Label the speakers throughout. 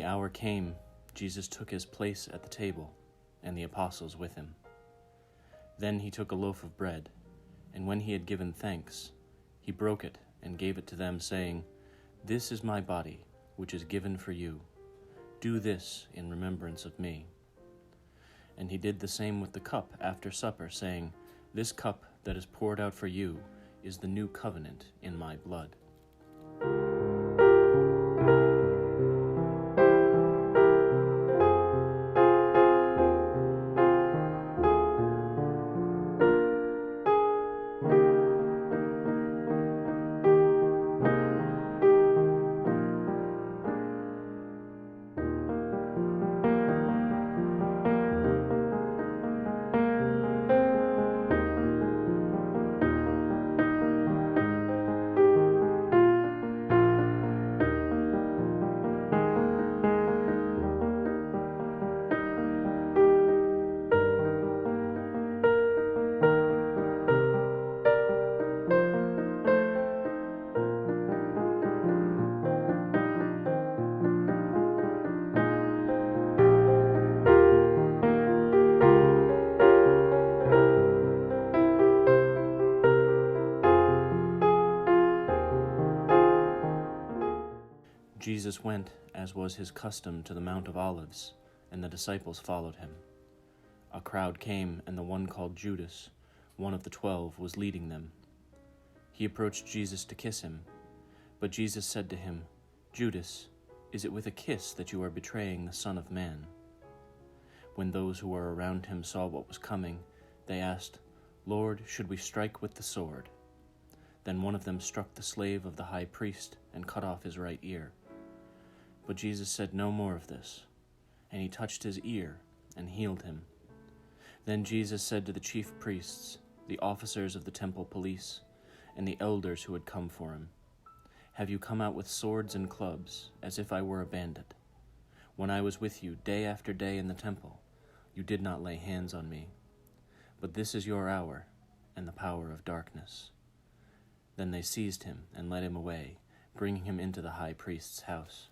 Speaker 1: the hour came, Jesus took his place at the table, and the apostles with him. Then he took a loaf of bread, and when he had given thanks, he broke it and gave it to them, saying, "This is my body, which is given for you. Do this in remembrance of me." And he did the same with the cup after supper, saying, "This cup that is poured out for you is the new covenant in my blood." Jesus went, as was his custom, to the Mount of Olives, and the disciples followed him. A crowd came, and the one called Judas, one of the 12, was leading them. He approached Jesus to kiss him, but Jesus said to him, "Judas, is it with a kiss that you are betraying the Son of Man?" When those who were around him saw what was coming, they asked, "Lord, should we strike with the sword?" Then one of them struck the slave of the high priest and cut off his right ear. But Jesus said no more of this, and he touched his ear and healed him. Then Jesus said to the chief priests, the officers of the temple police, and the elders who had come for him, "Have you come out with swords and clubs, as if I were a bandit? When I was with you day after day in the temple, you did not lay hands on me. But this is your hour and the power of darkness." Then they seized him and led him away, bringing him into the high priest's house.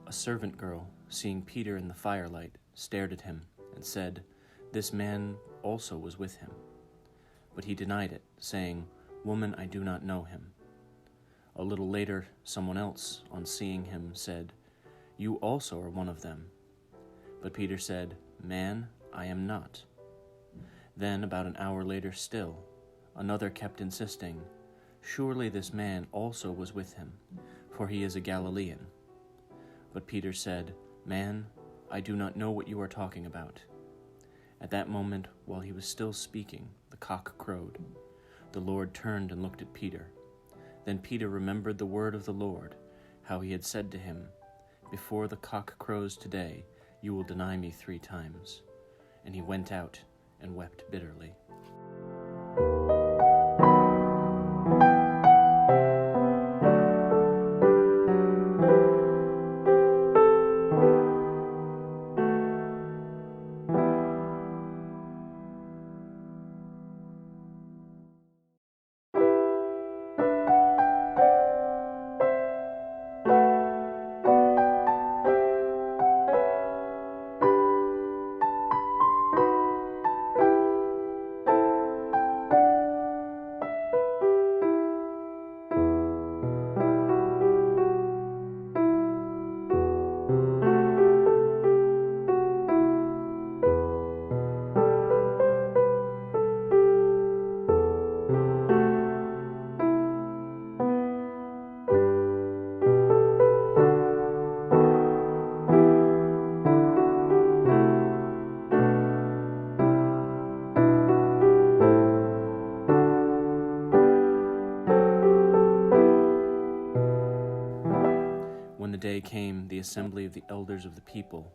Speaker 1: A servant girl, seeing Peter in the firelight, stared at him and said, "This man also was with him." But he denied it, saying, "Woman, I do not know him." A little later, someone else, on seeing him, said, "You also are one of them." But Peter said, "Man, I am not." Then, about an hour later still, another kept insisting, "Surely this man also was with him, for he is a Galilean." But Peter said, "Man, I do not know what you are talking about." At that moment, while he was still speaking, the cock crowed. The Lord turned and looked at Peter. Then Peter remembered the word of the Lord, how he had said to him, "Before the cock crows today, you will deny me 3 times." And he went out and wept bitterly. came the assembly of the elders of the people,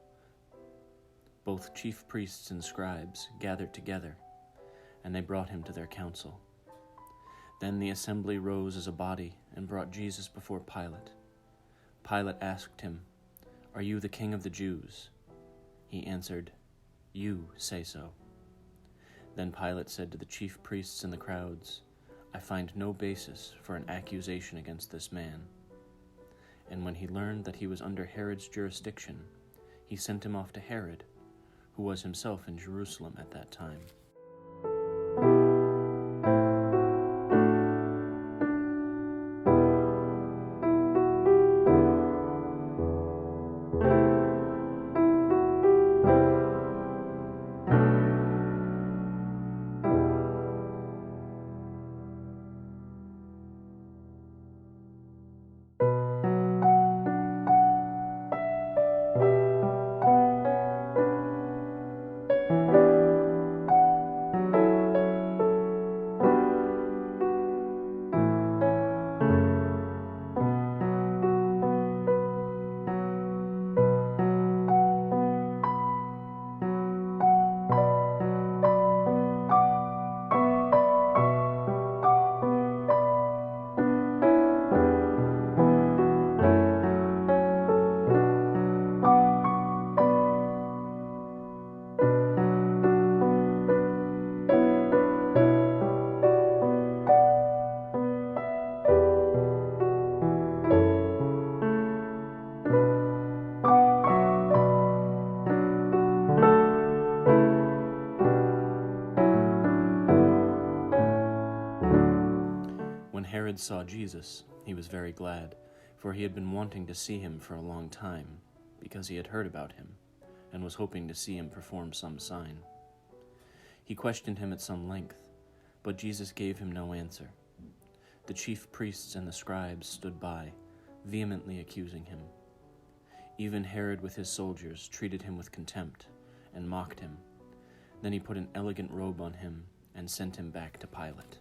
Speaker 1: both chief priests and scribes, gathered together, and they brought him to their council. Then the assembly rose as a body and brought Jesus before Pilate. Pilate asked him, "Are you the king of the Jews?" He answered, "You say so." Then Pilate said to the chief priests and the crowds, "I find no basis for an accusation against this man." And when he learned that he was under Herod's jurisdiction, he sent him off to Herod, who was himself in Jerusalem at that time. When Herod saw Jesus, he was very glad, for he had been wanting to see him for a long time, because he had heard about him, and was hoping to see him perform some sign. He questioned him at some length, but Jesus gave him no answer. The chief priests and the scribes stood by, vehemently accusing him. Even Herod with his soldiers treated him with contempt and mocked him. Then he put an elegant robe on him and sent him back to Pilate.